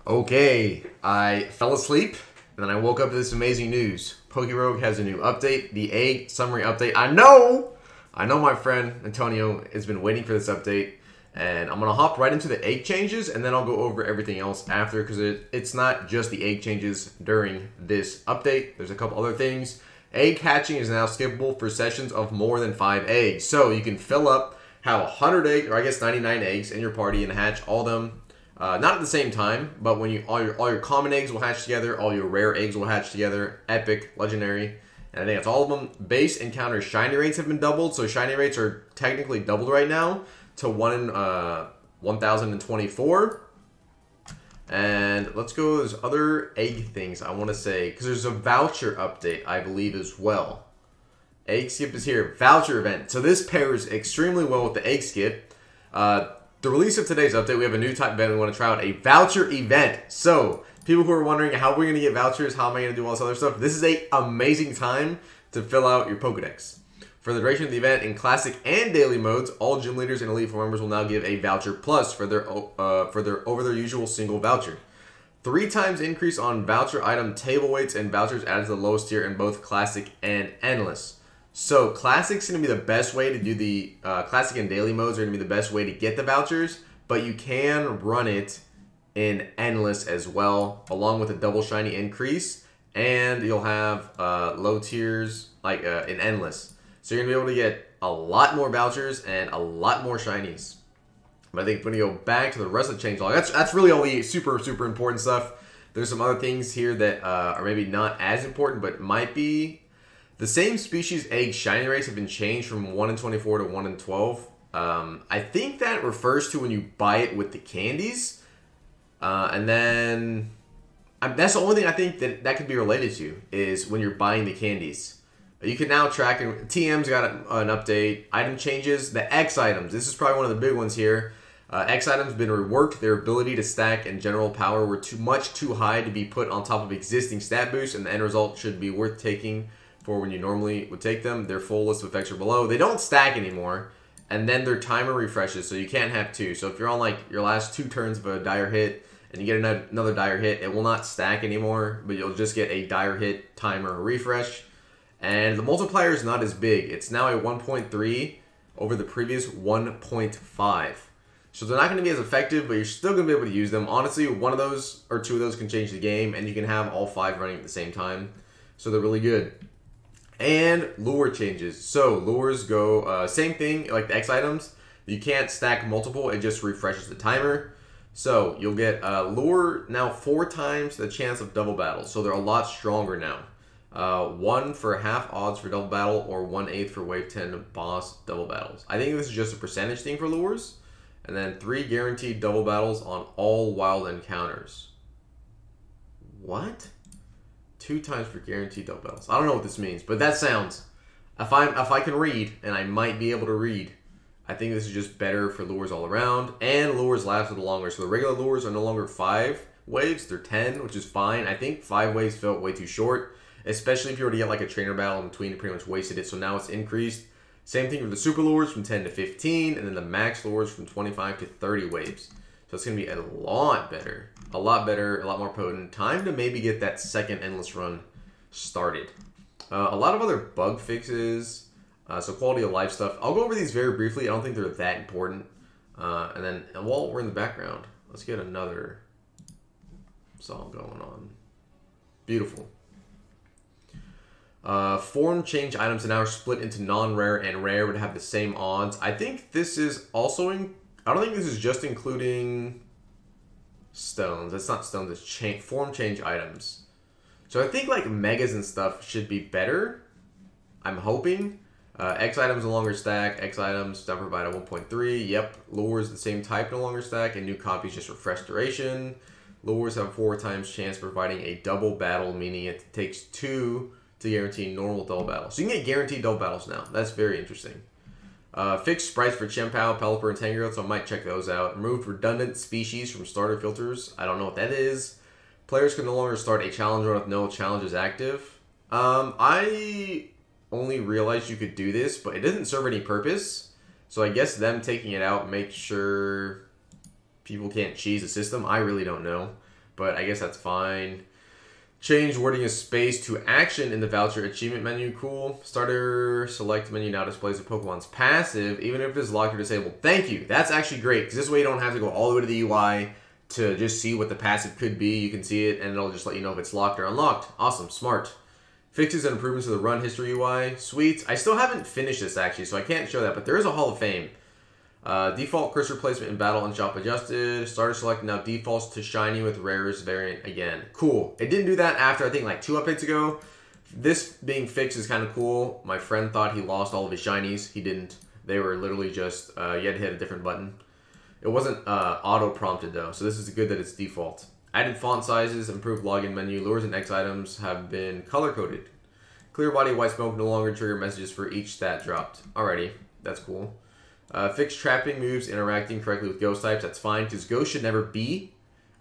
Okay, I fell asleep, and then I woke up to this amazing news. PokeRogue has a new update, the egg summary update. I know my friend Antonio has been waiting for this update, and I'm going to hop right into the egg changes, and then I'll go over everything else after, because it's not just the egg changes during this update. There's a couple other things. Egg hatching is now skippable for sessions of more than 5 eggs. So you can fill up, have 100 eggs, or I guess 99 eggs in your party and hatch all them. Not at the same time, but when all your common eggs will hatch together, all your rare eggs will hatch together, epic, legendary, and I think that's all of them. Base encounter shiny rates have been doubled, so shiny rates are technically doubled right now to 1 in 1,024. And let's go to those other egg things I want to say, because there's a voucher update, I believe, as well. Egg skip is here. Voucher event. So this pairs extremely well with the egg skip. The release of today's update, we have a new type event we want to try out, a voucher event. So, people who are wondering how we're going to get vouchers, how am I going to do all this other stuff, this is an amazing time to fill out your Pokedex. For the duration of the event, in Classic and Daily modes, all gym leaders and Elite Four members will now give a voucher plus for their over their usual single voucher. 3 times increase on voucher item table weights and vouchers added to the lowest tier in both Classic and Endless. So, Classic's going to be the best way to do the... Classic and Daily modes are going to be the best way to get the vouchers, but you can run it in Endless as well, along with a double shiny increase, and you'll have low tiers like in Endless. So you're going to be able to get a lot more vouchers and a lot more shinies. But I think when you go back to the rest of the changelog, that's really all the super important stuff. There's some other things here that are maybe not as important, but might be... The same species egg shiny rates have been changed from 1 in 24 to 1 in 12. I think that refers to when you buy it with the candies. And then... that's the only thing I think that could be related to, is when you're buying the candies. You can now track... TM's got an update. Item changes. The X items. This is probably one of the big ones here. X items have been reworked. Their ability to stack and general power were too high to be put on top of existing stat boosts, and the end result should be worth taking for when you normally would take them. Their full list of effects are below. They don't stack anymore, and then their timer refreshes, so you can't have 2. So if you're on like your last 2 turns of a dire hit and you get another dire hit, it will not stack anymore, but you'll just get a dire hit timer refresh. And the multiplier is not as big. It's now a 1.3 over the previous 1.5. So they're not going to be as effective, but you're still going to be able to use them. Honestly, one of those or 2 of those can change the game, and you can have all 5 running at the same time. So they're really good. And lure changes. So lures go same thing like the X items. You can't stack multiple. It just refreshes the timer. So you'll get lure now 4 times the chance of double battle. So they're a lot stronger now. 1 for half odds for double battle, or 1/8 for wave 10 boss double battles. I think this is just a percentage thing for lures. And then 3 guaranteed double battles on all wild encounters. What? 2 times for guaranteed double battles. I don't know what this means, but that sounds... If I can read, and I might be able to read, I think this is just better for lures all around. And lures last a little longer. So the regular lures are no longer 5 waves. They're 10, which is fine. I think 5 waves felt way too short, especially if you were to get like a trainer battle in between. You pretty much wasted it, so now it's increased. Same thing with the super lures from 10 to 15, and then the max lures from 25 to 30 waves. So it's going to be a lot better. A lot better, a lot more potent. Time to maybe get that second Endless run started. A lot of other bug fixes. So quality of life stuff. I'll go over these very briefly. I don't think they're that important. And while we're in the background, let's get another song going on. Beautiful. Form change items are now split into non-rare and rare would have the same odds. I think this is also I don't think this is just including stones. It's not stones, it's form change items. So I think like megas and stuff should be better. I'm hoping. X items no longer stack. X items don't provide a 1.3. Yep. Lures the same type no longer stack, and new copies just refresh duration. Lures have 4 times chance providing a double battle, meaning it takes 2 to guarantee normal double battles. So you can get guaranteed double battles now. That's very interesting. Fixed sprites for Chien-Pao, Pelipper, and Tangrowth, so I might check those out. Removed redundant species from starter filters. I don't know what that is. Players can no longer start a challenge run with no challenges active. I only realized you could do this, but it doesn't serve any purpose. So I guess them taking it out makes sure people can't cheese the system. I really don't know. but I guess that's fine. Change wording of space to action in the voucher achievement menu. Cool. Starter select menu now displays a Pokemon's passive, even if it is locked or disabled. Thank you. That's actually great, because this way you don't have to go all the way to the UI to just see what the passive could be. You can see it, and it'll just let you know if it's locked or unlocked. Awesome. Smart. Fixes and improvements to the run history UI. Sweet. I still haven't finished this, actually, so I can't show that, but there is a Hall of Fame. Default cursor placement in battle and shop adjusted. Starter select now defaults to shiny with rarest variant again. Cool. It didn't do that after, I think, like 2 updates ago. This being fixed is kind of cool. My friend thought he lost all of his shinies. He didn't. They were literally just, you had to hit a different button. It wasn't auto-prompted, though, so this is good that it's default. Added font sizes, improved login menu, lures and X items have been color-coded. Clear body white smoke no longer trigger messages for each stat dropped. Alrighty, that's cool. Fixed trapping moves interacting correctly with ghost types. That's fine, because ghosts should never be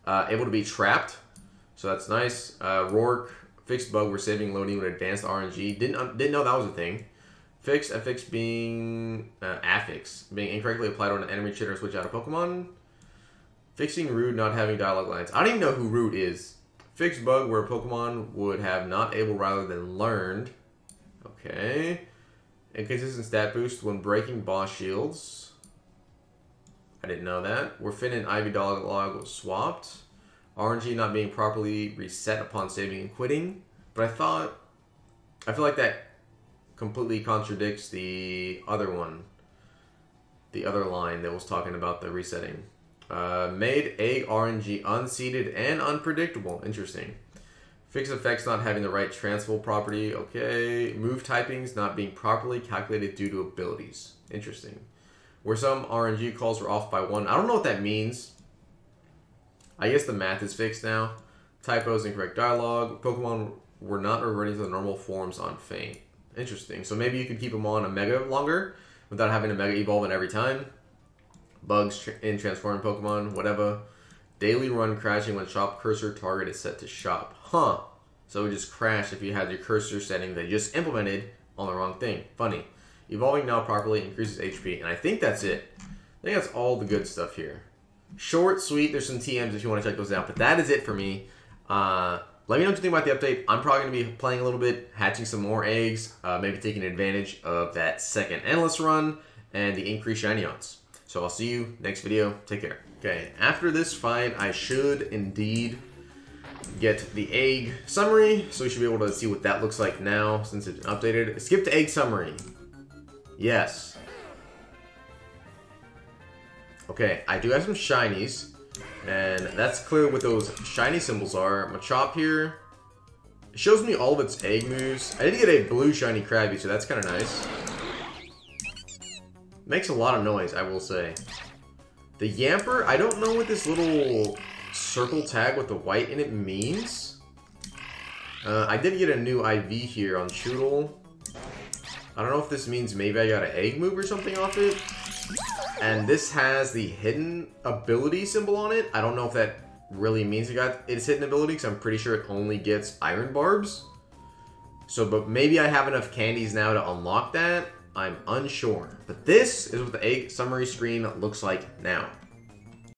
able to be trapped. So that's nice. Rourke, fixed bug where saving loading with advanced RNG. Didn't know that was a thing. Fixed affix being affix being incorrectly applied on an enemy cheat or switch out of Pokemon. Fixing Rude not having dialogue lines. I don't even know who Rude is. Fixed bug where a Pokemon would have not able rather than learned. Okay. Inconsistent stat boost when breaking boss shields. I didn't know that. Where Finn and Ivy dialogue was swapped. RNG not being properly reset upon saving and quitting. But I feel like that completely contradicts the other one. The other line that was talking about the resetting. Made egg RNG unseated and unpredictable. Interesting. Fixed effects not having the right transfer property. Okay. Move typings not being properly calculated due to abilities. Interesting. Where some RNG calls were off by 1. I don't know what that means. I guess the math is fixed now. Typos, incorrect dialogue. Pokemon were not reverting to the normal forms on Feint. Interesting. So maybe you could keep them on a Mega longer without having a Mega evolve in every time. Bugs in transforming Pokemon, whatever. Daily run crashing when shop cursor target is set to shop. Huh. So it would just crash if you had your cursor setting that you just implemented on the wrong thing. Funny. Evolving now properly increases HP. And I think that's it. I think that's all the good stuff here. Short, sweet. There's some TMs if you want to check those out. But that is it for me. Let me know what you think about the update. I'm probably going to be playing a little bit, hatching some more eggs, maybe taking advantage of that second endless run and the increased shiny odds. So I'll see you next video. Take care. Okay, after this fight, I should indeed get the egg summary. So we should be able to see what that looks like now since it's been updated. Skip to egg summary. Yes. Okay, I do have some shinies. And that's clear what those shiny symbols are. Machop here. It shows me all of its egg moves. I did get a blue shiny Krabby, so that's kind of nice. Makes a lot of noise, I will say. The Yamper, I don't know what this little circle tag with the white in it means. I did get a new IV here on Choodle. I don't know if this means maybe I got an egg move or something off it. And this has the hidden ability symbol on it. I don't know if that really means it got its hidden ability, because I'm pretty sure it only gets iron barbs. So, but maybe I have enough candies now to unlock that. I'm unsure. But this is what the egg summary screen looks like now.